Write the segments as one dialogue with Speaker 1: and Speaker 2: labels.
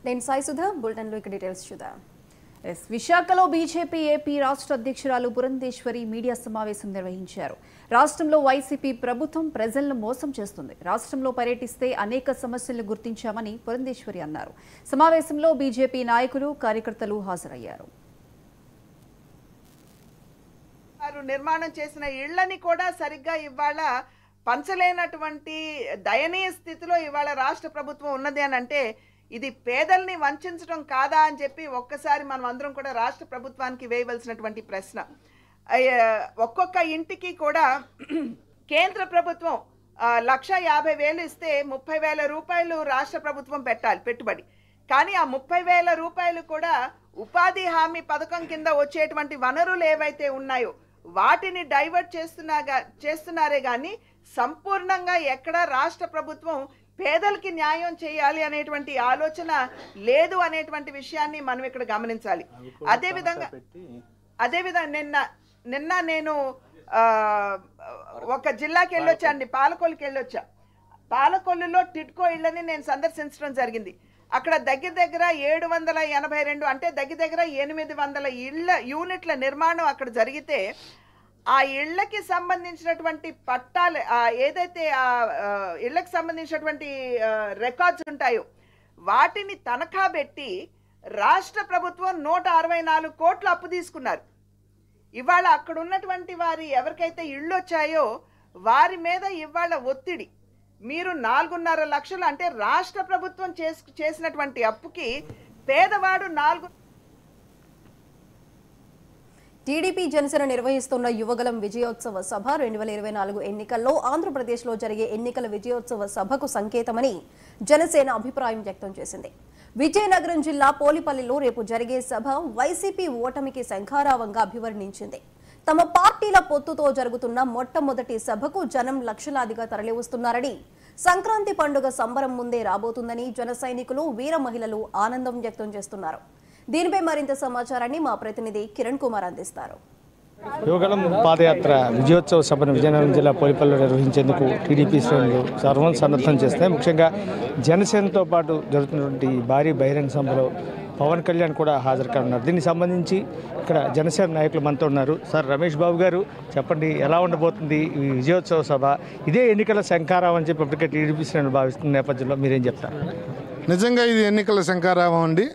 Speaker 1: నేను సాయి సుధా బులెటిన్లో ఇక డీటెయిల్స్ చూద్దాం. విశాఖలో బీజేపీ ఏపీ రాష్ట్ర అధ్యక్షురాలు పురంధేశ్వరి మీడియా సమావేశం నిర్వహించారు. రాష్ట్రంలో వైసీపీ ప్రభుత్వం ప్రజలను మోసం చేస్తుంది. రాష్ట్రంలో పర్యటిస్తే అనేక సమస్యలను గుర్తించామని పురంధేశ్వరి అన్నారు. సమావేశంలో బీజేపీ నాయకులు కార్యకర్తలు హాజరయ్యారు.
Speaker 2: నిర్మాణం చేసిన ఇళ్లని కూడా సరిగ్గా ఇవాళ పంచలేనటువంటి దయనీయ స్థితిలో ఇవాళ రాష్ట్ర ప్రభుత్వం ఉన్నది అని అంటే ఇది పేదల్ని వంచడం కాదా అని చెప్పి ఒక్కసారి మనం అందరం కూడా రాష్ట్ర ప్రభుత్వానికి వేయవలసినటువంటి ప్రశ్న. ఒక్కొక్క ఇంటికి కూడా కేంద్ర ప్రభుత్వం 1,50,000 ఇస్తే 30,000 రూపాయలు రాష్ట్ర ప్రభుత్వం పెట్టాలి పెట్టుబడి. కానీ ఆ 30,000 రూపాయలు కూడా ఉపాధి హామీ పథకం కింద వచ్చేటువంటి వనరులు ఏవైతే ఉన్నాయో వాటిని డైవర్ట్ చేస్తున్నారే కానీ సంపూర్ణంగా ఎక్కడ రాష్ట్ర ప్రభుత్వం పేదలకి న్యాయం చేయాలి అనేటువంటి ఆలోచన లేదు అనేటువంటి విషయాన్ని మనం ఇక్కడ గమనించాలి. అదేవిధంగా నిన్న నేను ఒక జిల్లాకి వెళ్ళొచ్చాండి, పాలకొల్లుకి వెళ్ళొచ్చా. పాలకొల్లులో టిడ్కో ఇళ్ళని నేను సందర్శించడం జరిగింది. అక్కడ దగ్గర 782 అంటే దగ్గర 800 యూనిట్ల నిర్మాణం అక్కడ జరిగితే ఆ ఇళ్లకి సంబంధించినటువంటి పట్టాలు ఏదైతే ఆ ఇళ్లకు సంబంధించినటువంటి రికార్డ్స్ ఉంటాయో వాటిని తనఖా పెట్టి రాష్ట్ర ప్రభుత్వం 164 కోట్ల అప్పు తీసుకున్నారు. ఇవాళ అక్కడ ఉన్నటువంటి వారి ఎవరికైతే ఇళ్ళు వచ్చాయో వారి మీద ఇవాళ ఒత్తిడి. మీరు 4.5 లక్షలు అంటే రాష్ట్ర ప్రభుత్వం చేసినటువంటి అప్పుకి పేదవాడు 4.
Speaker 1: టీడీపీ జనసేన నిర్వహిస్తున్న యువగలం విజయోత్సవ సభ 2024 ఎన్నికల్లో ఆంధ్రప్రదేశ్లో జరిగే ఎన్నికల విజయోత్సవ సభకు సంకేతమని జనసేన అభిప్రాయం వ్యక్తం చేసింది. విజయనగరం జిల్లా పోలిపల్లిలో రేపు జరిగే సభ వైసీపీ ఓటమికి శంఖారావంగా అభివర్ణించింది. తమ పార్టీల పొత్తుతో జరుగుతున్న మొట్టమొదటి సభకు జనం లక్షలాదిగా తరలివస్తున్నారని, సంక్రాంతి పండుగ సంబరం ముందే రాబోతుందని జన సైనికులు, వీర మహిళలు ఆనందం వ్యక్తం చేస్తున్నారు. దీనిపై మరింత సమాచారాన్ని మా ప్రతినిధి కిరణ్ కుమార్ అందిస్తారు.
Speaker 3: యువగలం పాదయాత్ర విజయోత్సవ సభను విజయనగరం జిల్లా పోలిపల్లిలో నిర్వహించేందుకు టీడీపీ శ్రేణులు సర్వం సన్నద్ధం చేస్తాయి. ముఖ్యంగా జనసేనతో పాటు జరుగుతున్నటువంటి భారీ బహిరంగ సభలో పవన్ కళ్యాణ్ కూడా హాజరు కానున్నారు. దీనికి సంబంధించి ఇక్కడ జనసేన నాయకులు మనతో ఉన్నారు. సార్ రమేష్ బాబు గారు, చెప్పండి, ఎలా ఉండబోతుంది ఈ విజయోత్సవ సభ? ఇదే ఎన్నికల శంఖారావం అని చెప్పి ఇప్పటికే టీడీపీ శ్రేణులు భావిస్తున్న నేపథ్యంలో మీరేం చెప్తారు?
Speaker 4: నిజంగా ఇది ఎన్నికల శంఖారావం అండి.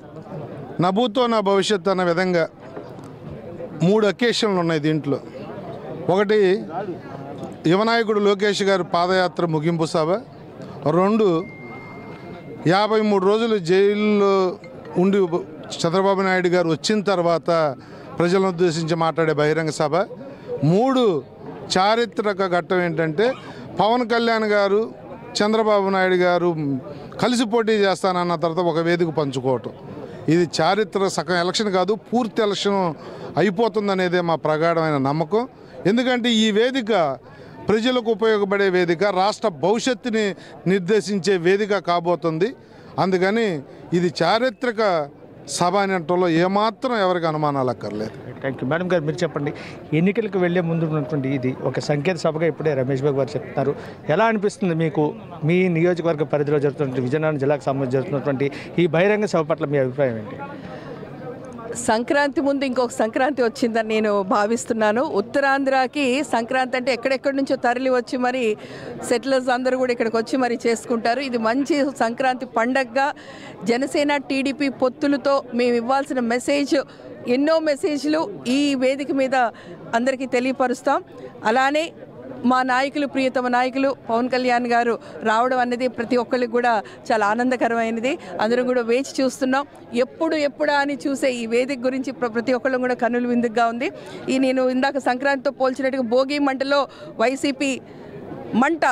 Speaker 4: నభూతో నా భవిష్యత్ అన్న విధంగా 3 అకేషన్లు ఉన్నాయి దీంట్లో. ఒకటి యువనాయకుడు లోకేష్ గారు పాదయాత్ర ముగింపు సభ, 2 53 రోజులు జైల్లో ఉండి చంద్రబాబు నాయుడు గారు వచ్చిన తర్వాత ప్రజలను ఉద్దేశించి మాట్లాడే బహిరంగ సభ, 3 చారిత్రక ఘట్టం ఏంటంటే పవన్ కళ్యాణ్ గారు చంద్రబాబు నాయుడు గారు కలిసి పోటీ చేస్తానన్న తర్వాత ఒక వేదిక పంచుకోవటం. ఇది సగం ఎలక్షన్ కాదు, పూర్తి ఎలక్షన్ అయిపోతుందనేదే మా ప్రగాఢమైన నమ్మకం. ఎందుకంటే ఈ వేదిక ప్రజలకు ఉపయోగపడే వేదిక, రాష్ట్ర భవిష్యత్తుని నిర్దేశించే వేదిక కాబోతుంది. అందుకని ఇది చారిత్రక సభ అనటంలో ఏమాత్రం ఎవరికి అనుమానాలు అక్కర్లేదు.
Speaker 3: Thank you. మేడం గారు, మీరు చెప్పండి, ఎన్నికలకు వెళ్లే ముందు ఉన్నటువంటి ఇది ఒక సంకేత సభగా ఇప్పుడే రమేష్ బాబు గారు చెప్తున్నారు. ఎలా అనిపిస్తుంది మీకు మీ నియోజకవర్గ పరిధిలో జరుగుతున్నటువంటి విజయనగరం జిల్లాకు సంబంధించి జరుగుతున్నటువంటి ఈ బహిరంగ సభ పట్ల మీ అభిప్రాయం ఏంటి?
Speaker 5: సంక్రాంతి ముందు ఇంకొక సంక్రాంతి వచ్చిందని నేను భావిస్తున్నాను. ఉత్తరాంధ్రకి సంక్రాంతి అంటే ఎక్కడెక్కడి నుంచో తరలి వచ్చి మరి సెటిలర్స్ అందరూ కూడా ఇక్కడికి వచ్చి మరి చేసుకుంటారు. ఇది మంచి సంక్రాంతి పండగగా జనసేన టీడీపీ పొత్తులతో మేము ఇవ్వాల్సిన ఎన్నో మెసేజ్లు ఈ వేదిక మీద అందరికీ తెలియపరుస్తాం. అలానే మా నాయకులు, ప్రియతమ నాయకులు పవన్ కళ్యాణ్ గారు రావడం అనేది ప్రతి ఒక్కరికి కూడా చాలా ఆనందకరమైనది. అందరం కూడా వేచి చూస్తున్నాం. ఎప్పుడా అని చూసే ఈ వేదిక గురించి ప్రతి ఒక్కళ్ళు కూడా కన్నులు విందుగా ఉంది. నేను ఇందాక సంక్రాంతితో పోల్చినట్టుగా భోగి మంటలో వైసీపీ మంట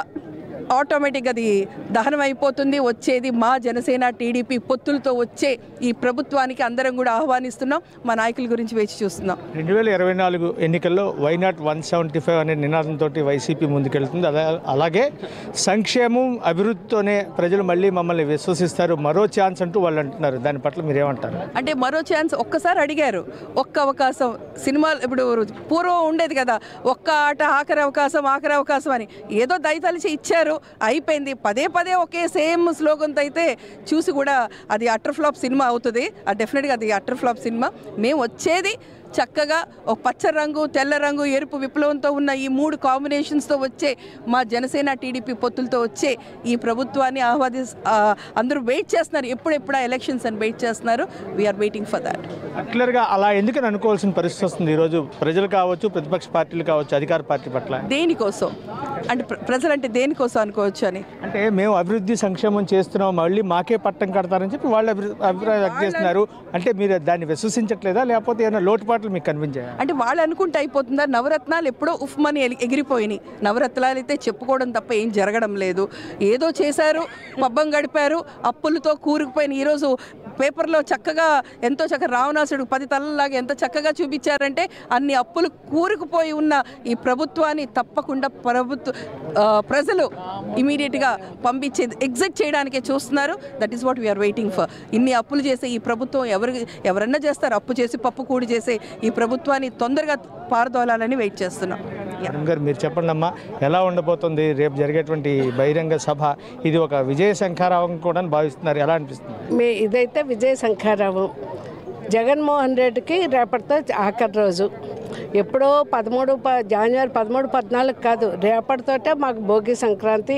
Speaker 5: ఆటోమేటిక్గా అది దహనం అయిపోతుంది. వచ్చేది మా జనసేన టీడీపీ పొత్తులతో వచ్చే ఈ ప్రభుత్వానికి అందరం కూడా ఆహ్వానిస్తున్నాం. మా నాయకుల గురించి వేచి చూస్తున్నాం.
Speaker 3: 2024 ఎన్నికల్లో వైనాట్ 175 అనే నినాదంతో వైసీపీ ముందుకెళ్తుంది. అలాగే సంక్షేమం, అభివృద్ధితోనే ప్రజలు మళ్ళీ మమ్మల్ని విశ్వసిస్తారు, మరో ఛాన్స్ అంటూ వాళ్ళు అంటున్నారు. దాని పట్ల మీరేమంటారు?
Speaker 5: అంటే మరో ఛాన్స్ ఒక్కసారి అడిగారు, ఒక్క అవకాశం. సినిమాలు ఇప్పుడు పూర్వం ఉండేది కదా, ఒక్క ఆట ఆఖరి అవకాశం అని, ఏదో దయతలిచి ఇచ్చారు. చేశారు, అయిపోయింది. పదే పదే ఒకే సేమ్ స్లోగన్తో అయితే చూసి కూడా అది అటర్ ఫ్లాప్ సినిమా అవుతుంది. డెఫినెట్గా అది అటర్ ఫ్లాప్ సినిమా. మేము వచ్చేది చక్కగా ఒక పచ్చ రంగు, తెల్ల రంగు, ఎరుపు విప్లవంతో ఉన్న ఈ 3 కాంబినేషన్స్తో వచ్చే మా జనసేన టీడీపీ పొత్తులతో వచ్చే ఈ ప్రభుత్వాన్ని అందరూ వెయిట్ చేస్తున్నారు. ఎప్పుడెప్పుడు ఎలక్షన్స్ అని వెయిట్ చేస్తున్నారు. We're waiting for that.
Speaker 3: పర్టికులర్గా అలా ఎందుకని అనుకోవాల్సిన పరిస్థితి వస్తుంది ఈరోజు? ప్రజలు కావచ్చు, ప్రతిపక్ష పార్టీలు కావచ్చు, అధికార పార్టీ పట్ల
Speaker 5: దేనికోసం అంటే ప్రజలంటే దేనికోసం అనుకోవచ్చు అని
Speaker 3: అంటే మేము అభివృద్ధి సంక్షేమం చేస్తున్నాం, మళ్ళీ మాకే పట్టం కడతారని చెప్పి వాళ్ళు అభిప్రాయం వ్యక్తం చేస్తున్నారు. అంటే మీరు దాన్ని విశ్వసించట్లేదా, లేకపోతే ఏమైనా లోటుపాట్లు మీకు కనిపించాయా?
Speaker 5: అంటే వాళ్ళు అనుకుంటే అయిపోతుందా? నవరత్నాలు ఎప్పుడో ఉఫ్మని ఎగిరిపోయినాయి. నవరత్నాలు అయితే చెప్పుకోవడం తప్ప ఏం జరగడం లేదు. ఏదో చేశారు, పబ్బం గడిపారు, అప్పులతో కూరుకుపోయిన ఈరోజు పేపర్లో చక్కగా ఎంతో చక్కగా రావణాసుడు 10 తలలాగా ఎంత చక్కగా చూపించారంటే అన్ని అప్పులు కూరుకుపోయి ఉన్న ఈ ప్రభుత్వాన్ని తప్పకుండా ప్రజలు ఇమీడియట్గా పంపించే ఎగ్జిట్ చేయడానికే చూస్తున్నారు. That is what we're waiting for. ఇన్ని అప్పులు చేసే ఈ ప్రభుత్వం ఎవరన్నా చేస్తారు. అప్పు చేసి పప్పు కూడి చేసే ఈ ప్రభుత్వాన్ని తొందరగా పారదోలాలని వెయిట్ చేస్తున్నాం.
Speaker 3: గారు మీరు చెప్పండి అమ్మా, ఎలా ఉండబోతుంది రేపు జరిగేటువంటి బహిరంగ సభ? ఇది ఒక విజయ శంఖారావం కూడా భావిస్తున్నారు, ఎలా అనిపిస్తుంది?
Speaker 6: ఇదైతే విజయ శంఖారావం. జగన్మోహన్ రెడ్డికి రేపటితో ఆఖరి రోజు. ఎప్పుడో జనవరి 13, 14 కాదు, రేపటితోటే మాకు భోగి సంక్రాంతి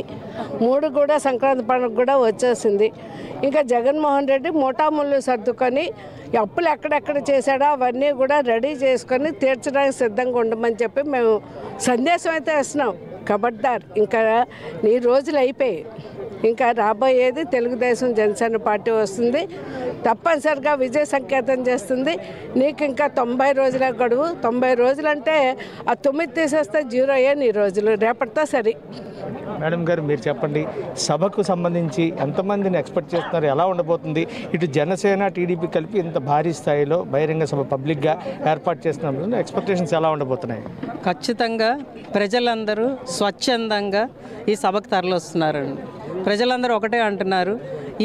Speaker 6: 3 కూడా సంక్రాంతి పండుగ కూడా వచ్చేసింది. ఇంకా జగన్మోహన్ రెడ్డి మోటాముళ్ళు సర్దుకొని అప్పులు ఎక్కడెక్కడ చేశాడో అవన్నీ కూడా రెడీ చేసుకొని తీర్చడానికి సిద్ధంగా ఉండమని చెప్పి మేము సందేశం అయితే ఇస్తున్నాం. ఖబర్దార్, ఇంకా నీ రోజులు అయిపోయి, ఇంకా రాబోయేది తెలుగుదేశం జనసేన పార్టీ వస్తుంది. తప్పనిసరిగా విజయ సంకేతం చేస్తుంది. నీకు ఇంకా 90 రోజుల గడువు. 90 రోజులంటే ఆ 9 తీసేస్తే 0 నీ రోజులు. రేపటితో సరి.
Speaker 3: మేడం గారు మీరు చెప్పండి, సభకు సంబంధించి ఎంతమందిని ఎక్స్పెక్ట్ చేస్తున్నారు, ఎలా ఉండబోతుంది? ఇటు జనసేన టీడీపీ కలిపి ఇంత భారీ స్థాయిలో బహిరంగ సభ పబ్లిక్గా ఏర్పాటు చేస్తున్నప్పుడు ఎక్స్పెక్టేషన్స్ ఎలా ఉండబోతున్నాయి?
Speaker 7: ఖచ్చితంగా ప్రజలందరూ స్వచ్ఛందంగా ఈ సభకు తరలిస్తున్నారండి. ప్రజలందరూ ఒకటే అంటున్నారు,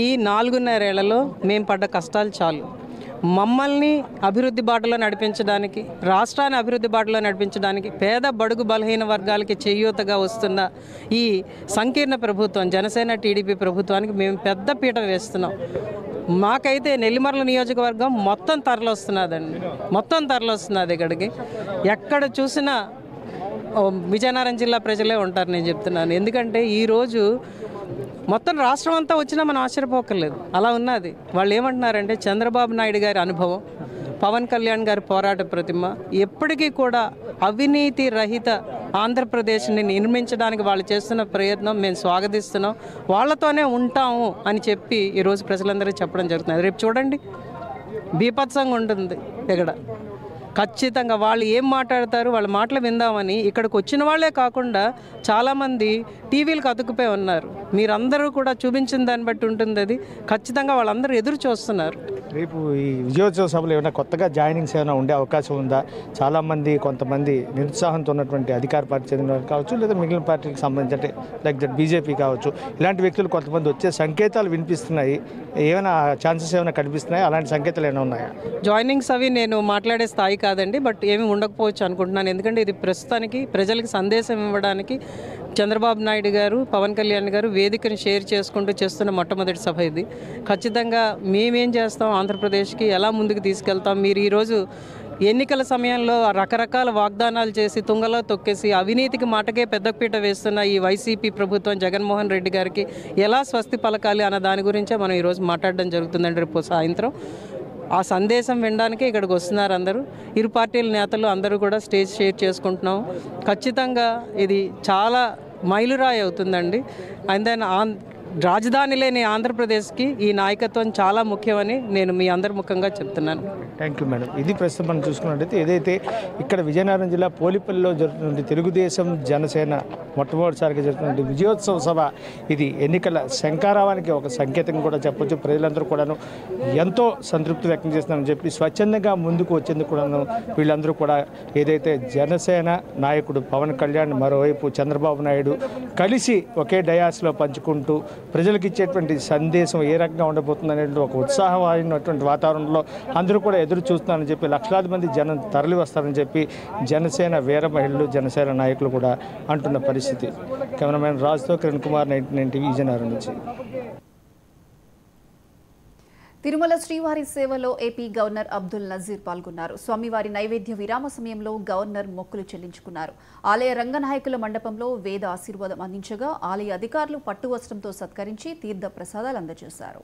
Speaker 7: ఈ 4.5 ఏళ్లలో మేము పడ్డ కష్టాలు చాలు. మమ్మల్ని అభివృద్ధి బాటలో నడిపించడానికి, రాష్ట్రాన్ని అభివృద్ధి బాటలో నడిపించడానికి, పేద బడుగు బలహీన వర్గాలకి చేయూతగా వస్తున్న ఈ సంకీర్ణ ప్రభుత్వం జనసేన టీడీపీ ప్రభుత్వానికి మేము పెద్ద పీట వేస్తున్నాం. మాకైతే నెల్లిమర్ల నియోజకవర్గం మొత్తం తరలిస్తున్నదండి, మొత్తం తరలిస్తున్నది. ఇక్కడికి ఎక్కడ చూసినా విజయనగరం జిల్లా ప్రజలే ఉంటారు, నేను చెప్తున్నాను. ఎందుకంటే ఈరోజు మొత్తం రాష్ట్రం అంతా వచ్చినా మనం ఆశ్చర్యపోకర్లేదు, అలా ఉన్నది. వాళ్ళు ఏమంటున్నారంటే చంద్రబాబు నాయుడు గారి అనుభవం, పవన్ కళ్యాణ్ గారి పోరాట ప్రతిమ, ఎప్పటికీ కూడా అవినీతి రహిత ఆంధ్రప్రదేశ్ని నిర్మించడానికి వాళ్ళు చేస్తున్న ప్రయత్నం మేము స్వాగతిస్తున్నాం. వాళ్ళతోనే ఉంటాము అని చెప్పి ఈరోజు ప్రజలందరూ చెప్పడం జరుగుతుంది. రేపు చూడండి, బీభత్సంగా ఉంటుంది ఇక్కడ. ఖచ్చితంగా వాళ్ళు ఏం మాట్లాడతారు, వాళ్ళ మాటలు విందామని ఇక్కడికి వచ్చిన వాళ్ళే కాకుండా చాలామంది టీవీలకు అతుక్కుపోయి ఉన్నారు. మీరందరూ కూడా చూపించిన దాన్ని బట్టి ఉంటుంది. అది ఖచ్చితంగా వాళ్ళందరూ ఎదురు చూస్తున్నారు.
Speaker 3: రేపు ఈ విజయోత్సవ సభలో ఏమైనా కొత్తగా జాయినింగ్స్ ఏమైనా ఉండే అవకాశం ఉందా? చాలామంది కొంతమంది నిరుత్సాహంతో ఉన్నటువంటి అధికార పార్టీ చెందిన వారు కావచ్చు, లేదా మిగిలిన పార్టీకి సంబంధించి అంటే లైక్ దట్ బీజేపీ కావచ్చు, ఇలాంటి వ్యక్తులు కొంతమంది వచ్చే సంకేతాలు వినిపిస్తున్నాయి. ఏమైనా ఛాన్సెస్ ఏమైనా కనిపిస్తున్నాయి? అలాంటి సంకేతాలు ఏమైనా ఉన్నాయా?
Speaker 7: జాయినింగ్స్ అవి నేను మాట్లాడే స్థాయి కాదండి, బట్ ఏమి ఉండకపోవచ్చు అనుకుంటున్నాను. ఎందుకంటే ఇది ప్రస్తుతానికి ప్రజలకు సందేశం ఇవ్వడానికి చంద్రబాబు నాయుడు గారు, పవన్ కళ్యాణ్ గారు వేదికను షేర్ చేసుకుంటూ చేస్తున్న మొట్టమొదటి సభ ఇది. ఖచ్చితంగా మేమేం చేస్తాం, ఆంధ్రప్రదేశ్కి ఎలా ముందుకు తీసుకెళ్తాం, మీరు ఈరోజు ఎన్నికల సమయంలో రకరకాల వాగ్దానాలు చేసి తుంగలో తొక్కేసి అవినీతికి మాటకే పెద్దపీట వేస్తున్న ఈ వైసీపీ ప్రభుత్వం జగన్మోహన్ రెడ్డి గారికి ఎలా స్వస్తి పలకాలి అన్న దాని గురించే మనం ఈరోజు మాట్లాడడం జరుగుతుందండి. రేపు సాయంత్రం ఆ సందేశం వినడానికే ఇక్కడికి వస్తున్నారు అందరూ. ఇరు పార్టీల నేతలు అందరూ కూడా స్టేజ్ షేర్ చేసుకుంటున్నాం. ఖచ్చితంగా ఇది చాలా మైలురాయి అవుతుందండి. అండ్ దెన్ రాజధాని లేని ఆంధ్రప్రదేశ్కి ఈ నాయకత్వం చాలా ముఖ్యమని నేను మీ అందరి ముఖంగా చెప్తున్నాను.
Speaker 3: Thank you madam. ఇది ప్రస్తుతం మనం చూసుకున్నట్టయితే ఏదైతే ఇక్కడ విజయనగరం జిల్లా పోలిపల్లిలో జరుగుతున్న తెలుగుదేశం జనసేన మొట్టమొదటిసారిగా జరుగుతున్న విజయోత్సవ సభ, ఇది ఎన్నికల శంఖారావానికి ఒక సంకేతంగా కూడా చెప్పొచ్చు. ప్రజలందరూ కూడాను ఎంతో సంతృప్తి వ్యక్తం చేస్తున్నారని చెప్పి స్వచ్ఛందంగా ముందుకు వచ్చేందుకు కూడాను వీళ్ళందరూ కూడా ఏదైతే జనసేన నాయకుడు పవన్ కళ్యాణ్, మరోవైపు చంద్రబాబు నాయుడు కలిసి ఒకే డయాస్లో పంచుకుంటూ ప్రజలకు ఇచ్చేటువంటి సందేశం ఏ రకంగా ఉండబోతుంది అనేటువంటి ఒక ఉత్సాహమైనటువంటి వాతావరణంలో అందరూ కూడా ఎదురు చూస్తున్నారని చెప్పి లక్షలాది మంది జనం తరలి వస్తారని చెప్పి జనసేన వీర మహిళలు జనసేన నాయకులు కూడా అంటున్న పరిస్థితి. కెమెరామెన్ రాజుతో కిరణ్ కుమార్, 99 టీవీ విజయనగరం నుంచి.
Speaker 8: తిరుమల శ్రీవారి సేవలో ఏపీ గవర్నర్ అబ్దుల్ నజీర్ పాల్గొన్నారు. స్వామివారి నైవేద్య విరామ సమయంలో గవర్నర్ మొక్కులు చెల్లించుకున్నారు. ఆలయ రంగనాయకుల మండపంలో వేద ఆశీర్వాదం అందించగా ఆలయ అధికారులు పట్టు వస్త్రంతో సత్కరించి తీర్థ ప్రసాదాలు అందజేశారు.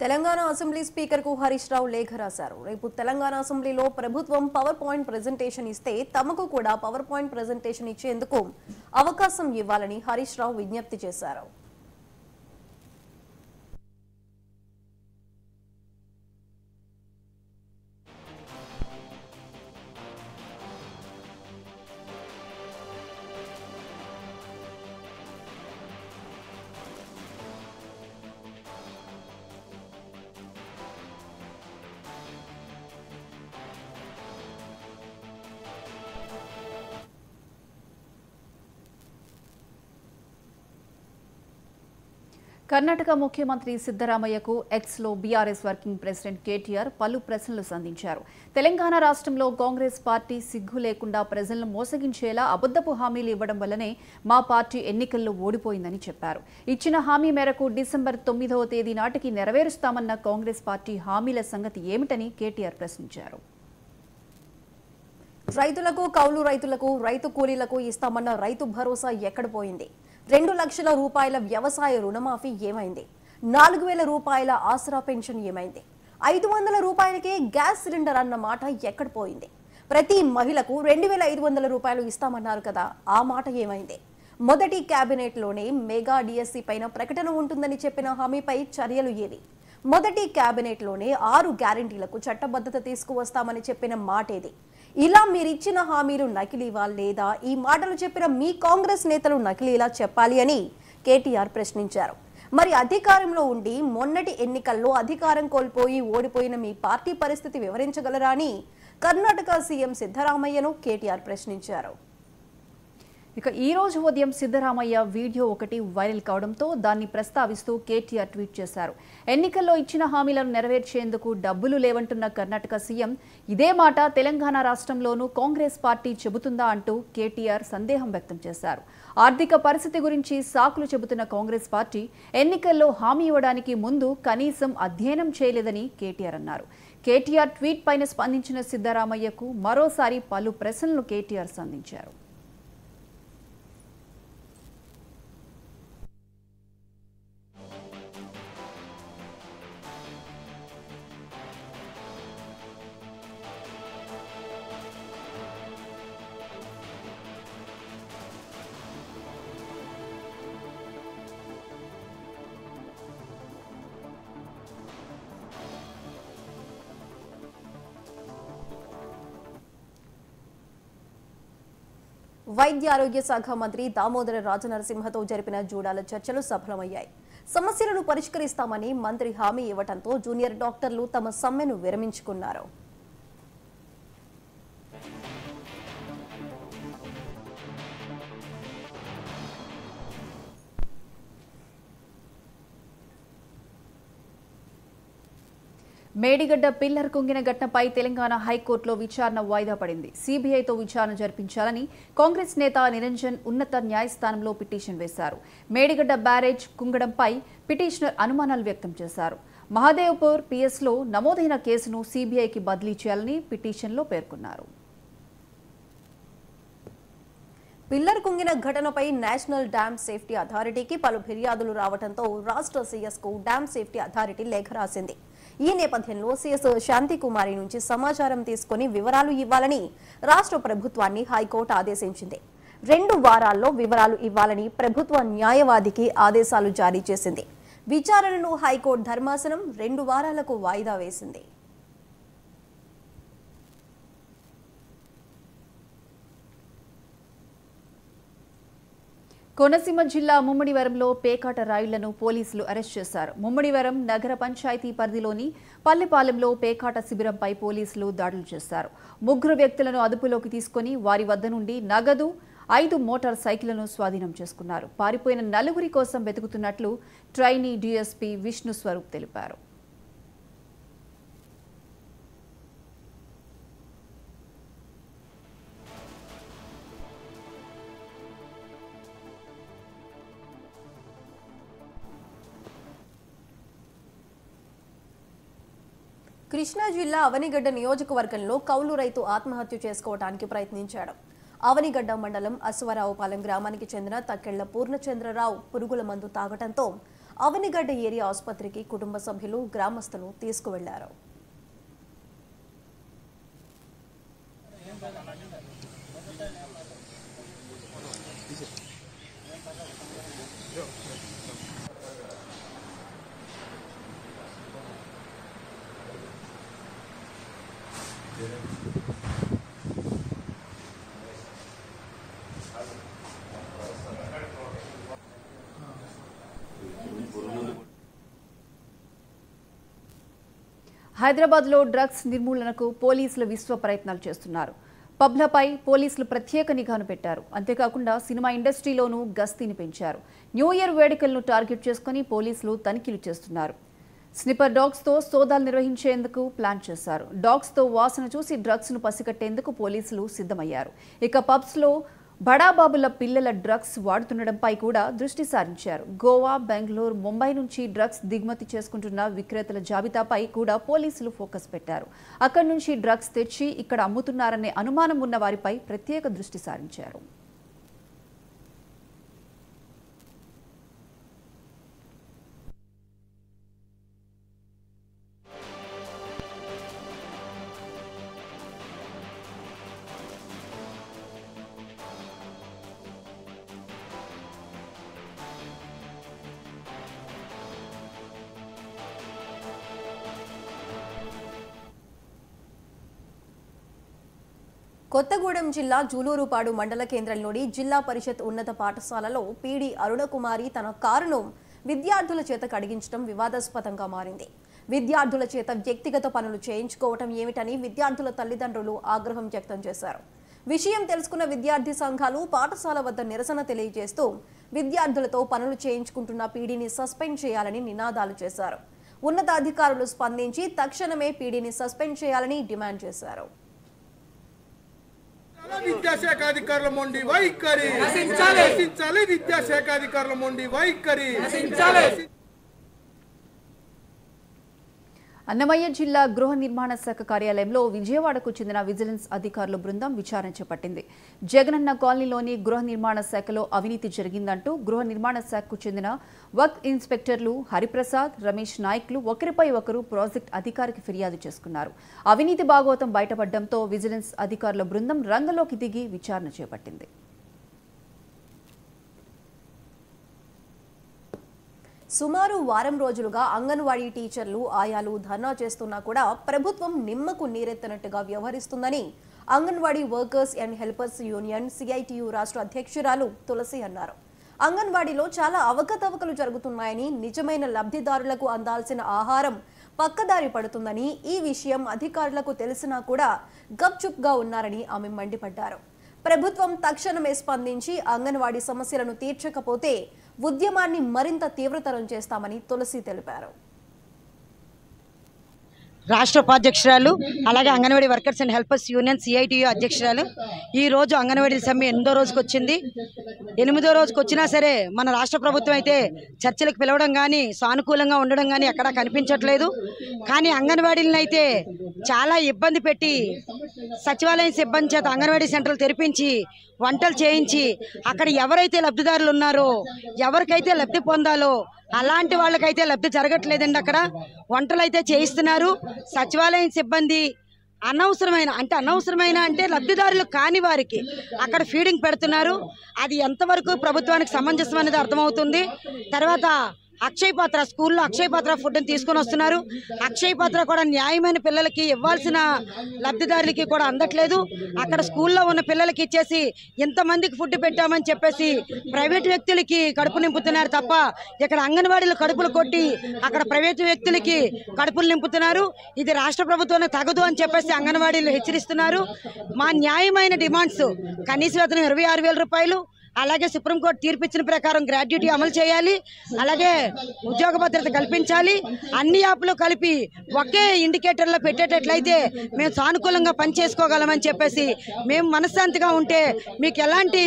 Speaker 1: తెలంగాణ అసెంబ్లీ స్పీకర్ కు హరీష్ రావు లేఖ రాశారు. రేపు తెలంగాణ అసెంబ్లీలో ప్రభుత్వం పవర్ పాయింట్ ప్రెజెంటేషన్ ఇస్తే తమకు కూడా పవర్ పాయింట్ ప్రెజెంటేషన్ ఇచ్చేందుకు అవకాశం ఇవ్వాలని హరీష్ రావు విజ్ఞప్తి చేశారు.
Speaker 8: కర్ణాటక ముఖ్యమంత్రి సిద్ధరామయ్యకు ఎక్స్లో బీఆర్ఎస్ వర్కింగ్ ప్రెసిడెంట్ కేటీఆర్ పలు ప్రశ్నలు సంధించారు. తెలంగాణ రాష్ట్రంలో కాంగ్రెస్ పార్టీ సిగ్గు లేకుండా ప్రజలను మోసగించేలా అబద్ధపు హామీలు ఇవ్వడం వల్లనే మా పార్టీ ఎన్నికల్లో ఓడిపోయిందని చెప్పారు. ఇచ్చిన హామీ మేరకు డిసెంబర్ 9వ తేదీ నాటికి నెరవేరుస్తామన్న కాంగ్రెస్ పార్టీ హామీల సంగతి ఏమిటని కేటీఆర్ ప్రశ్నించారు.
Speaker 1: రైతులకు, కౌలు రైతులకు, రైతు కూలీలకు ఇస్తామన్న రైతు భరోసా ఎక్కడ పోయింది? 2 లక్షల రూపాయల వ్యవసాయ రుణమాఫీ ఏమైంది? 4,000 రూపాయల ఆసరా పెన్షన్ ఏమైంది? 500 రూపాయలకే గ్యాస్ సిలిండర్ అన్న మాట ఎక్కడ పోయింది? ప్రతి మహిళకు 2,500 రూపాయలు ఇస్తామన్నారు కదా, ఆ మాట ఏమైంది? మొదటి కేబినెట్లోనే మెగా డిఎస్సి పైన ప్రకటన ఉంటుందని చెప్పిన హామీపై చర్యలు ఏవి? మొదటి కేబినెట్లోనే 6 గ్యారెంటీలకు చట్టబద్ధత తీసుకువస్తామని చెప్పిన మాటేది? ఇలా మీరిచ్చిన హామీలు నకిలీవా లేదా ఈ మాటలు చెప్పిన మీ కాంగ్రెస్ నేతలు నకిలీలా చెప్పాలి అని కేటీఆర్ ప్రశ్నించారు. మరి అధికారంలో ఉండి మొన్నటి ఎన్నికల్లో అధికారం కోల్పోయి ఓడిపోయిన మీ పార్టీ పరిస్థితి వివరించగలరా అని కర్ణాటక సీఎం సిద్ధరామయ్యను కేటీఆర్ ప్రశ్నించారు.
Speaker 8: ఇక ఈ రోజు ఉదయం సిద్ధరామయ్య వీడియో ఒకటి వైరల్ కావడంతో దాన్ని ప్రస్తావిస్తూ కేటీఆర్ ట్వీట్ చేశారు. ఎన్నికల్లో ఇచ్చిన హామీలను నెరవేర్చేందుకు డబ్బులు లేవంటున్న కర్ణాటక సీఎం ఇదే మాట తెలంగాణ రాష్ట్రంలోనూ కాంగ్రెస్ పార్టీ చెబుతుందా అంటూ కేటీఆర్ సందేహం వ్యక్తం చేశారు. ఆర్థిక పరిస్థితి గురించి సాకులు చెబుతున్న కాంగ్రెస్ పార్టీ ఎన్నికల్లో హామీ ఇవ్వడానికి ముందు కనీసం అధ్యయనం చేయలేదని కేటీఆర్ అన్నారు. కేటీఆర్ ట్వీట్ పైన స్పందించిన సిద్ధరామయ్యకు మరోసారి పలు ప్రశ్నలు కేటీఆర్ సంధించారు.
Speaker 1: వైద్య ఆరోగ్య శాఖ మంత్రి దామోదర రాజనరసింహతో జరిపిన జూడాల చర్చలు సఫలమయ్యాయి. సమస్యలను పరిష్కరిస్తామని మంత్రి హామీ ఇవ్వడంతో జూనియర్ డాక్టర్లు తమ సమ్మెను విరమించుకున్నారు.
Speaker 8: మేడిగడ్డ పిల్లర్ కుంగిన ఘటనపై తెలంగాణ హైకోర్టులో విచారణ వాయిదా పడింది. సీబీఐతో విచారణ జరిపించాలని కాంగ్రెస్ నేత నిరంజన్ ఉన్నత న్యాయస్థానంలో పిటిషన్ వేశారు. మేడిగడ్డ బ్యారేజ్ కుంగడంపై పిటిషనర్ అనుమానాలు వ్యక్తం చేశారు. మహాదేవ్పూర్ పిఎస్లో నమోదైన కేసును సీబీఐకి బదిలీ చేయాలని పిటిషన్లో పేర్కొన్నారు.
Speaker 1: పిల్లర్ కుంగిన ఘటనపై నేషనల్ డ్యామ్ సేఫ్టీ అథారిటీకి పలు ఫిర్యాదులు రావడంతో రాష్ట్ర సీఎస్కు డ్యామ్ సేఫ్టీ అథారిటీ లేఖ రాసింది. ఈ నేపథ్యంలో సీఎస్ శాంతికుమారి నుంచి సమాచారం తీసుకుని వివరాలు ఇవ్వాలని రాష్ట్ర ప్రభుత్వాన్ని హైకోర్టు ఆదేశించింది. 2 వారాల్లో వివరాలు ఇవ్వాలని ప్రభుత్వ న్యాయవాదికి ఆదేశాలు జారీ చేసింది. విచారణను హైకోర్టు ధర్మాసనం 2 వారాలకు వాయిదా వేసింది.
Speaker 8: కోనసీమ జిల్లా ముమ్మడివరంలో పేకాట రాయుళ్లను పోలీసులు అరెస్ట్ చేశారు. ముమ్మడివరం నగర పంచాయతీ పరిధిలోని పల్లెపాలెంలో పేకాట శిబిరంపై పోలీసులు దాడులు చేశారు. 3 వ్యక్తులను అదుపులోకి తీసుకుని వారి వద్ద నుండి నగదు 5 మోటార్ సైకిళ్లను స్వాధీనం చేసుకున్నారు. పారిపోయిన 4 కోసం వెతుకుతున్నట్లు ట్రైనీ డీఎస్పీ విష్ణు స్వరూప్ తెలిపారు.
Speaker 1: కృష్ణా జిల్లా అవనిగడ్డ నియోజకవర్గంలో కౌలు రైతు ఆత్మహత్య చేసుకోవడానికి ప్రయత్నించాడు. అవనిగడ్డ మండలం అశ్వరావుపాలెం గ్రామానికి చెందిన తక్కెళ్ల పూర్ణచంద్రరావు పురుగుల మందు తాగటంతో అవనిగడ్డ ఏరియా ఆసుపత్రికి కుటుంబ సభ్యులు గ్రామస్తులు తీసుకువెళ్లారు.
Speaker 8: హైదరాబాద్లో డ్రగ్స్ నిర్మూలనకు పోలీసులు విశ్వ ప్రయత్నాలు చేస్తున్నారు. పబ్లపై పోలీసులు ప్రత్యేక నిఘాను పెట్టారు. అంతేకాకుండా సినిమా ఇండస్ట్రీలోనూ గస్తీని పెంచారు. న్యూ ఇయర్ వేడుకలను టార్గెట్ చేసుకుని పోలీసులు తనిఖీలు చేస్తున్నారు. స్నిపర్ డాగ్స్తో సోదాలు నిర్వహించేందుకు ప్లాన్ చేశారు. డాగ్స్తో వాసన చూసి డ్రగ్స్ను పసిగట్టేందుకు పోలీసులు సిద్ధమయ్యారు. ఇక పబ్స్లో బడాబాబుల పిల్లల డ్రగ్స్ వాడుతుండడంపై కూడా దృష్టి సారించారు. గోవా, బెంగళూరు, ముంబై నుంచి డ్రగ్స్ దిగుమతి చేసుకుంటున్న విక్రేతల జాబితాపై కూడా పోలీసులు ఫోకస్ పెట్టారు. అక్కడి నుంచి డ్రగ్స్ తెచ్చి ఇక్కడ అమ్ముతున్నారనే అనుమానం ఉన్న వారిపై ప్రత్యేక దృష్టి సారించారు.
Speaker 1: కొత్తగూడెం జిల్లా జూలూరుపాడు మండల కేంద్రంలోని జిల్లా పరిషత్ ఉన్నత పాఠశాలలో పీడీ అరుణకుమారి తన కారును విద్యార్థుల చేత కడిగించడం వివాదాస్పదంగా మారింది. విద్యార్థుల చేత వ్యక్తిగత పనులు చేయించుకోవటం ఏమిటని విద్యార్థుల తల్లిదండ్రులు ఆగ్రహం వ్యక్తం చేశారు. విషయం తెలుసుకున్న విద్యార్థి సంఘాలు పాఠశాల వద్ద నిరసన తెలియజేస్తూ విద్యార్థులతో పనులు చేయించుకుంటున్న పీడీని సస్పెండ్ చేయాలని నినాదాలు చేశారు. ఉన్నతాధికారులు స్పందించి తక్షణమే పీడీని సస్పెండ్ చేయాలని డిమాండ్ చేశారు.
Speaker 9: విద్యాశాఖ అధికారుల మొండి వైఖరి నశించాలి. విద్యాశాఖ అధికారుల మొండి వైఖరి నశించాలి.
Speaker 8: అన్నమయ్య జిల్లా గృహ నిర్మాణ శాఖ కార్యాలయంలో విజయవాడకు చెందిన విజిలెన్స్ అధికారుల బృందం విచారణ చేపట్టింది. జగనన్న కాలనీలోని గృహ నిర్మాణ శాఖలో అవినీతి జరిగిందంటూ గృహ నిర్మాణ శాఖకు చెందిన వర్క్ ఇన్స్పెక్టర్లు హరిప్రసాద్, రమేష్ నాయక్లు ఒకరిపై ఒకరు ప్రాజెక్ట్ అధికారికి ఫిర్యాదు చేసుకున్నారు. అవినీతి భాగవతం బయటపడడంతో విజిలెన్స్ అధికారుల బృందం రంగంలోకి దిగి విచారణ చేపట్టింది.
Speaker 1: సుమారు వారం రోజులుగా అంగన్వాడీ టీచర్లు, ఆయాలు ధర్నా చేస్తున్నా కూడా ప్రభుత్వం నిమ్మకు నీరెత్తనట్టుగా వ్యవహరిస్తుందని Anganwadi workers and helpers union CITU రాష్ట్ర అధ్యక్షురాలు తులసి అన్నారు. అంగన్వాడీలో చాలా అవకతవకలు జరుగుతున్నాయని, నిజమైన లబ్ధిదారులకు అందాల్సిన ఆహారం పక్కదారి పడుతుందని, ఈ విషయం అధికారులకు తెలిసినా కూడా గప్చుప్గా ఉన్నారని ఆమె మండిపడ్డారు. ప్రభుత్వం తక్షణమే స్పందించి అంగన్వాడీ సమస్యలను తీర్చకపోతే ఉద్యమాన్ని మరింత తీవ్రతరం చేస్తామని తులసి తెలిపారు.
Speaker 10: రాష్ట్ర ఉపాధ్యక్షురాలు, అలాగే anganwadi workers and helpers union CITU అధ్యక్షురాలు. ఈరోజు అంగన్వాడీ సమ్మె 8వ రోజుకి వచ్చింది. 8వ రోజుకి వచ్చినా సరే మన రాష్ట్ర ప్రభుత్వం అయితే చర్చలకు పిలవడం కానీ సానుకూలంగా ఉండడం కానీ ఎక్కడా కనిపించట్లేదు. కానీ అంగన్వాడీలను అయితే చాలా ఇబ్బంది పెట్టి సచివాలయం సిబ్బంది చేత అంగన్వాడీ సెంటర్లు తెరిపించి వంటలు చేయించి అక్కడ ఎవరైతే లబ్ధిదారులు ఉన్నారో, ఎవరికైతే లబ్ధి పొందాలో అలాంటి వాళ్ళకైతే లబ్ధి జరగట్లేదండి. అక్కడ వంటలు అయితే చేయిస్తున్నారు. సచివాలయం సిబ్బంది అనవసరమైన అంటే లబ్ధిదారులు కాని వారికి అక్కడ ఫీడింగ్ పెడుతున్నారు. అది ఎంతవరకు ప్రభుత్వానికి సమంజసం అనేది అర్థమవుతుంది. తర్వాత అక్షయ్ పాత్ర స్కూల్లో అక్షయ్ పాత్ర ఫుడ్ని తీసుకొని వస్తున్నారు. అక్షయ్ పాత్ర కూడా న్యాయమైన పిల్లలకి ఇవ్వాల్సిన లబ్ధిదారులకి కూడా అందట్లేదు. అక్కడ స్కూల్లో ఉన్న పిల్లలకి ఇచ్చేసి ఇంతమందికి ఫుడ్ పెట్టామని చెప్పేసి ప్రైవేట్ వ్యక్తులకి కడుపు నింపుతున్నారు తప్ప ఇక్కడ అంగన్వాడీలు కడుపులు కొట్టి అక్కడ ప్రైవేట్ వ్యక్తులకి కడుపులు నింపుతున్నారు. ఇది రాష్ట్ర ప్రభుత్వానికి తగదు అని చెప్పేసి అంగన్వాడీలు హెచ్చరిస్తున్నారు. మా న్యాయమైన డిమాండ్స్ కనీస వేతనం 26,000 రూపాయలు, అలాగే సుప్రీంకోర్టు తీర్పు ఇచ్చిన ప్రకారం గ్రాడ్యుటీ అమలు చేయాలి, అలాగే ఉద్యోగ భద్రత కల్పించాలి. అన్ని యాప్లు కలిపి ఒకే ఇండికేటర్లో పెట్టేటట్లయితే మేము సానుకూలంగా పనిచేసుకోగలమని చెప్పేసి, మేము మనశ్శాంతిగా ఉంటే మీకు ఎలాంటి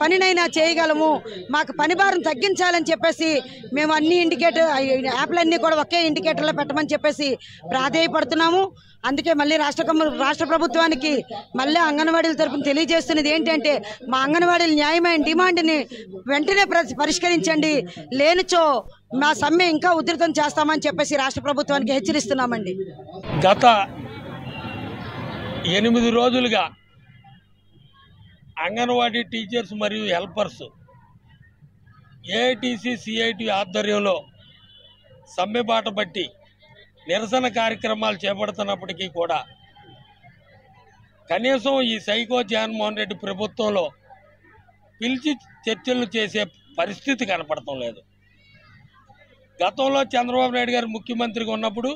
Speaker 10: పనినైనా చేయగలము, మాకు పని భారం తగ్గించాలని చెప్పేసి మేము అన్ని యాప్లన్నీ కూడా ఒకే ఇండికేటర్లో పెట్టమని చెప్పేసి ప్రాధేయపడుతున్నాము. అందుకే మళ్ళీ రాష్ట్ర ప్రభుత్వానికి మళ్ళీ అంగన్వాడీల తరపున తెలియజేస్తున్నది ఏంటంటే, మా అంగన్వాడీల న్యాయమైన డిమాండ్ని వెంటనే పరిష్కరించండి, లేనిచో మా సమ్మె ఇంకా ఉధృతం చేస్తామని చెప్పేసి రాష్ట్ర ప్రభుత్వానికి హెచ్చరిస్తున్నామండి.
Speaker 11: గత 8 రోజులుగా అంగన్వాడీ టీచర్స్ మరియు హెల్పర్స్ AITC CITU ఆధ్వర్యంలో సమ్మె బాట పట్టి నిరసన కార్యక్రమాలు చేపడుతున్నప్పటికీ కూడా కనీసం ఈ సైకో జగన్మోహన్ రెడ్డి ప్రభుత్వంలో పిలిచి చర్చలు చేసే పరిస్థితి కనపడటం లేదు. గతంలో చంద్రబాబు నాయుడు గారు ముఖ్యమంత్రిగా ఉన్నప్పుడు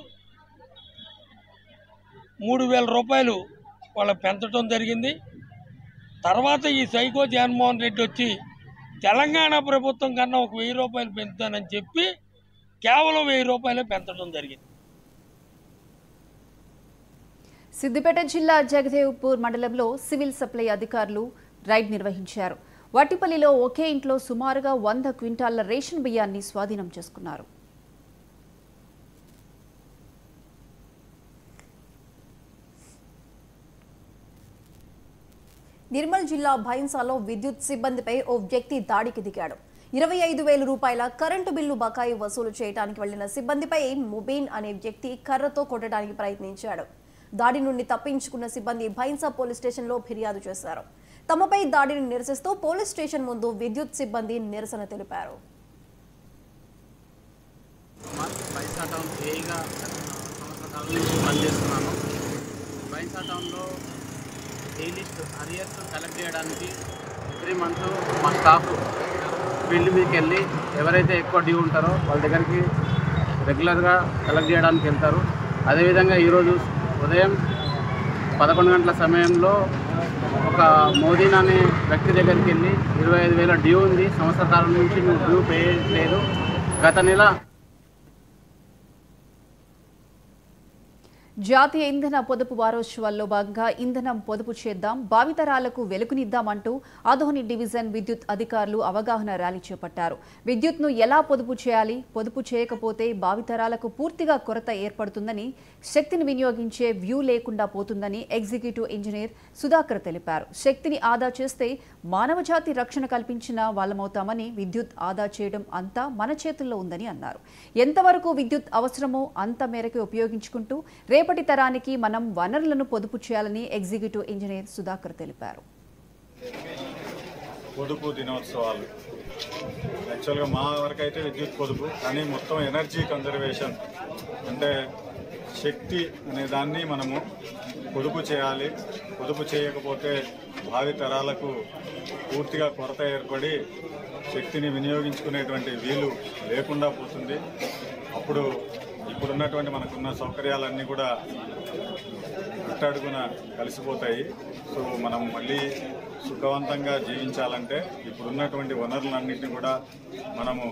Speaker 11: 3,000 రూపాయలు వాళ్ళకి పెంచడం జరిగింది. తర్వాత ఈ సైకో జగన్మోహన్ రెడ్డి వచ్చి తెలంగాణ ప్రభుత్వం కన్నా 1,000 రూపాయలు పెంచుతానని చెప్పి కేవలం 1,000 రూపాయలే పెంచడం జరిగింది.
Speaker 8: సిద్దిపేట జిల్లా జగదేవ్పూర్ మండలంలో సివిల్ సప్లై అధికారులు రైడ్ నిర్వహించారు. వట్టిపల్లిలో ఒకే ఇంట్లో సుమారుగా 100 క్వింటాళ్ల రేషన్ బియ్యాన్ని స్వాధీనం చేసుకున్నారు.
Speaker 1: నిర్మల్ జిల్లా భైన్సాలో విద్యుత్ సిబ్బందిపై ఓ వ్యక్తి దాడికి దిగాడు. 25,000 రూపాయల కరెంటు బిల్లు బకాయి వసూలు చేయడానికి వెళ్లిన సిబ్బందిపై ముబీన్ అనే వ్యక్తి కర్రతో కొట్టడానికి ప్రయత్నించాడు. దాడి నుండి తప్పించుకున్న సిబ్బంది భైన్సా పోలీస్ స్టేషన్లో ఫిర్యాదు చేశారు. తమపై దాడిని నిరసిస్తూ పోలీస్ స్టేషన్ ముందు విద్యుత్ సిబ్బంది నిరసన తెలిపారు.
Speaker 12: భైన్సా టౌన్లో డైలీ అరియర్స్ కలెక్ట్ చేయడానికి ఎవ్రీ మంత్ మా స్టాఫ్ ఫీల్డ్ మీదకి వెళ్ళి ఎవరైతే ఎక్కువ డ్యూ ఉంటారో వాళ్ళ దగ్గరికి రెగ్యులర్గా కలెక్ట్ చేయడానికి వెళ్తారు. అదేవిధంగా ఈరోజు ఉదయం 11 గంటల సమయంలో ఒక మోదీన్ అనే వ్యక్తి దగ్గరికి వెళ్ళి 25,000 డ్యూ ఉంది, సంవత్సర కాలం నుంచి మేము డ్యూ పే చేయలేదు, గత నెల
Speaker 8: జాతీయ ఇంధన పొదుపు వారోత్సవాల్లో భాగంగా ఇంధనం పొదుపు చేద్దాం, భావితరాలకు వెలుగునిద్దామంటూ ఆదోని డివిజన్ విద్యుత్ అధికారులు అవగాహన ర్యాలీ చేపట్టారు. విద్యుత్ను ఎలా పొదుపు చేయాలి, పొదుపు చేయకపోతే భావితరాలకు పూర్తిగా కొరత ఏర్పడుతుందని, శక్తిని వినియోగించే వ్యూ లేకుండా పోతుందని ఎగ్జిక్యూటివ్ ఇంజనీర్ సుధాకర్ తెలిపారు. శక్తిని ఆదా చేస్తే మానవజాతి రక్షణ కల్పించిన వాళ్ళమవుతామని, విద్యుత్ ఆదా చేయడం అంతా మన చేతుల్లో ఉందని అన్నారు. ఎంతవరకు విద్యుత్ అవసరమో అంత మేరకు ఉపయోగించుకుంటూ రేపటి తరానికి మనం వనరులను పొదుపు చేయాలని ఎగ్జిక్యూటివ్ ఇంజనీర్ సుధాకర్ తెలిపారు.
Speaker 13: పొదుపు దినోత్సవాలు యాక్చువల్గా మా వరకు అయితే విద్యుత్ పొదుపు, కానీ మొత్తం ఎనర్జీ కన్జర్వేషన్ అంటే శక్తి అనే దాన్ని మనము పొదుపు చేయాలి. పొదుపు చేయకపోతే భావి తరాలకు పూర్తిగా కొరత ఏర్పడి శక్తిని వినియోగించుకునేటువంటి వీలు లేకుండా పోతుంది. అప్పుడు ఇప్పుడున్నటువంటి మనకున్న సౌకర్యాలన్నీ కూడా అట్టడుగున కలిసిపోతాయి. సో మనం మళ్ళీ సుఖవంతంగా జీవించాలంటే ఇప్పుడున్నటువంటి వనరులన్నింటినీ కూడా మనము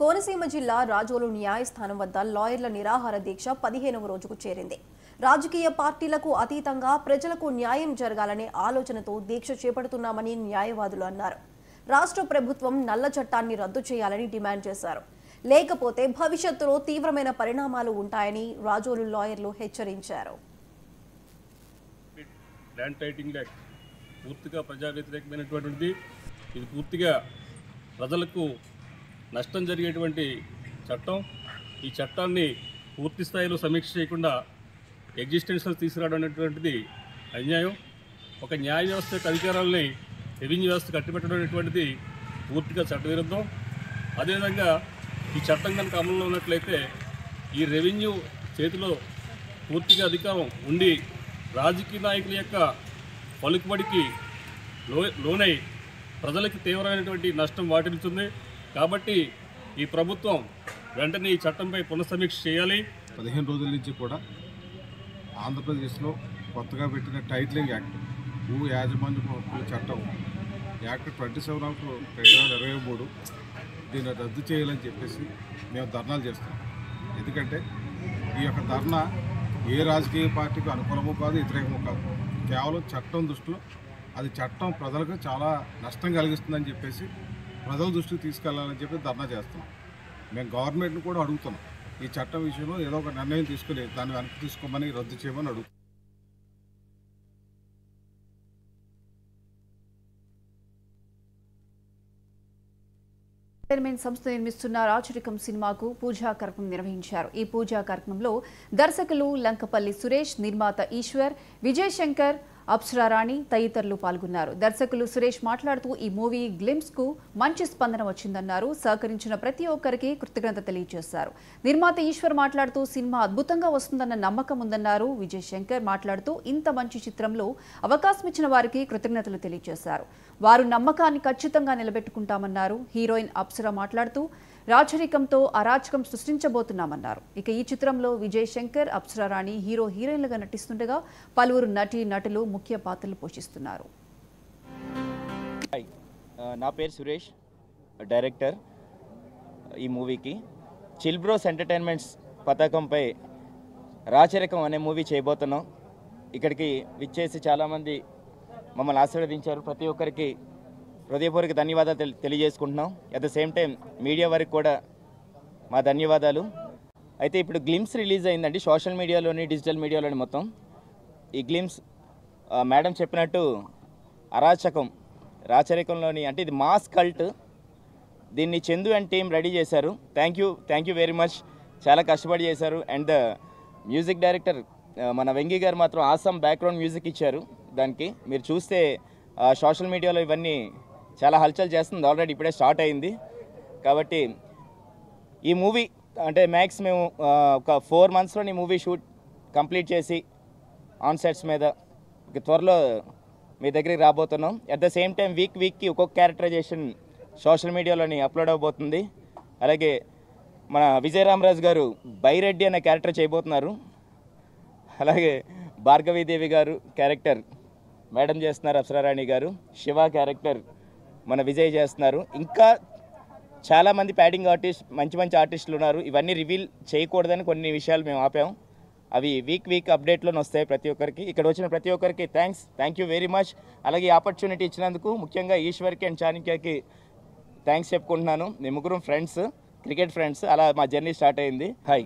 Speaker 1: కోనసీమ జిల్లా రాజోలు న్యాయస్థానం వద్ద లాయర్ల నిరాహార దీక్ష 15వ రోజుకు చేరింది. రాజకీయ పార్టీలకు అతీతంగా ప్రజలకు న్యాయం జరగాలనే ఆలోచనతో దీక్ష చేపడుతున్నామని న్యాయవాదులు అన్నారు. రాష్ట్ర ప్రభుత్వం నల్ల చట్టాన్ని రద్దు చేయాలని డిమాండ్ చేశారు. లేకపోతే భవిష్యత్తులో తీవ్రమైన పరిణామాలు ఉంటాయని రాజోలు లాయర్లు హెచ్చరించారు.
Speaker 14: ల్యాండ్ టైటింగ్ యాక్ట్ పూర్తిగా ప్రజా వ్యతిరేకమైనటువంటిది. ఇది పూర్తిగా ప్రజలకు నష్టం జరిగేటువంటి చట్టం. ఈ చట్టాన్ని పూర్తి స్థాయిలో సమీక్ష చేయకుండా ఎగ్జిస్టెన్షియల్ తీసుకురావడం అనేటువంటిది అన్యాయం. ఒక న్యాయ వ్యవస్థ యొక్క అధికారాలని రెవెన్యూ వ్యవస్థ కట్టిపెట్టడం అనేటువంటిది పూర్తిగా చట్టవిరుద్ధం. అదేవిధంగా ఈ చట్టం కనుక అమలులో ఉన్నట్లయితే ఈ రెవెన్యూ చేతిలో పూర్తిగా అధికారం ఉండి రాజకీయ నాయకుల యొక్క పలుకుబడికి లోనై ప్రజలకు తీవ్రమైనటువంటి నష్టం వాటిల్లుతుంది. కాబట్టి ఈ ప్రభుత్వం వెంటనే ఈ చట్టంపై పునఃసమీక్ష చేయాలి.
Speaker 15: 15 రోజుల నుంచి కూడా ఆంధ్రప్రదేశ్లో కొత్తగా పెట్టిన టైటిలింగ్ యాక్ట్, భూ యాజమాన్య హక్కుల చట్టం యాక్ట్ 27/2023 దీన్ని రద్దు చేయాలని చెప్పేసి మేము ధర్నాలు చేస్తాం. ఎందుకంటే ఈ యొక్క ధర్నా ఏ రాజకీయ పార్టీకి అనుకూలమో కాదు, వ్యతిరేకమో కాదు. కేవలం చట్టం దృష్టిలో అది చట్టం ప్రజలకు చాలా నష్టం కలిగిస్తుందని చెప్పేసి ప్రజల దృష్టికి తీసుకెళ్లాలని చెప్పి ధర్నా చేస్తున్నాం. మేము గవర్నమెంట్ని కూడా అడుగుతున్నాం, ఈ చట్టం విషయంలో ఏదో ఒక నిర్ణయం తీసుకుని దాన్ని వెనక్కి తీసుకోమని, రద్దు చేయమని అడుగుతున్నాం.
Speaker 8: ఎంటర్టైన్మెంట్ సంస్థ నిర్మిస్తున్న రాచరికం సినిమాకు పూజా కార్యక్రమం నిర్వహించారు. ఈ పూజా కార్యక్రమంలో దర్శకులు లంకపల్లి సురేష్, నిర్మాత ఈశ్వర్, విజయ్ శంకర్, అప్సరా రాణి తదితరులు పాల్గొన్నారు. దర్శకులు సురేష్ మాట్లాడుతూ ఈ మూవీ గ్లిమ్స్ కు మంచి స్పందన వచ్చిందన్నారు. సహకరించిన ప్రతి ఒక్కరికి కృతజ్ఞత తెలియజేశారు. నిర్మాత ఈశ్వర్ మాట్లాడుతూ సినిమా అద్భుతంగా వస్తుందన్న నమ్మకం ఉందన్నారు. విజయ్ శంకర్ మాట్లాడుతూ ఇంత మంచి చిత్రంలో అవకాశం ఇచ్చిన వారికి కృతజ్ఞతలు తెలియజేశారు. వారు నమ్మకాన్ని ఖచ్చితంగా నిలబెట్టుకుంటామన్నారు. హీరోయిన్ అప్సరా మాట్లాడుతూ రాచరికంతో అరాచకం సృష్టించబోతున్నామన్నారు. ఇక ఈ చిత్రంలో విజయ్ శంకర్, అప్సరా రాణి హీరోయిన్లుగా నటిస్తుండగా పలువురు నటులు ముఖ్య పాత్రలు పోషిస్తున్నారు.
Speaker 16: నా పేరు సురేష్, డైరెక్టర్ ఈ మూవీకి. చిల్ బ్రోస్ ఎంటర్టైన్మెంట్స్ పతాకంపై రాచరికం అనే మూవీ చేయబోతున్నాం. ఇక్కడికి విచ్చేసి చాలామంది మమ్మల్ని ఆశీర్వదించారు. ప్రతి ఒక్కరికి హృదయపూర్వక ధన్యవాదాలు తెలియజేసుకుంటున్నాం. At the same time media వారికి కూడా మా ధన్యవాదాలు. అయితే ఇప్పుడు గ్లిమ్స్ రిలీజ్ అయిందండి, సోషల్ మీడియాలోని డిజిటల్ మీడియాలోని మొత్తం. ఈ గ్లిమ్స్ మేడం చెప్పినట్టు రాచరికంలోని అంటే ఇది మాస్ కల్ట్. దీన్ని చందు అండ్ టీం రెడీ చేశారు. Thank you very much. చాలా కష్టపడి చేశారు. అండ్ ద మ్యూజిక్ డైరెక్టర్ మన వెంకీ గారు మాత్రం ఆసమ్ బ్యాక్గ్రౌండ్ మ్యూజిక్ ఇచ్చారు. దానికి మీరు చూస్తే సోషల్ మీడియాలో ఇవన్నీ చాలా హల్చల్ చేస్తుంది. ఆల్రెడీ ఇప్పుడే స్టార్ట్ అయింది. కాబట్టి ఈ మూవీ అంటే మ్యాక్స్ మేము ఒక 4 monthsలో ఈ మూవీ షూట్ కంప్లీట్ చేసి ఆన్ సెట్స్ మీద త్వరలో మీ దగ్గరికి రాబోతున్నాం. అట్ ద సేమ్ టైం వీక్కి ఒక్కొక్క క్యారెక్టరైజేషన్ సోషల్ మీడియాలోని అప్లోడ్ అవబోతుంది. అలాగే మన విజయరామరాజు గారు బైరెడ్డి అనే క్యారెక్టర్ చేయబోతున్నారు. అలాగే భార్గవీదేవి గారు క్యారెక్టర్ మేడం చేస్తున్నారు, అప్సరారాణి గారు. శివ క్యారెక్టర్ మన విజయ్ చేస్తున్నారు. ఇంకా చాలామంది ప్యాడింగ్ మంచి ఆర్టిస్టులు ఉన్నారు. ఇవన్నీ రివీల్ చేయకూడదని కొన్ని విషయాలు మేము ఆపాం. అవి వీక్ అప్డేట్లోనే వస్తాయి ప్రతి ఒక్కరికి. ఇక్కడ వచ్చిన ప్రతి ఒక్కరికి థ్యాంక్ యూ వెరీ మచ్. అలాగే ఈ ఆపర్చునిటీ ఇచ్చినందుకు ముఖ్యంగా ఈశ్వర్కి అండ్ చాణక్యకి థ్యాంక్స్ చెప్పుకుంటున్నాను. మేము ముగ్గురం ఫ్రెండ్స్, క్రికెట్ ఫ్రెండ్స్. అలా మా జర్నీ స్టార్ట్ అయింది. హాయ్,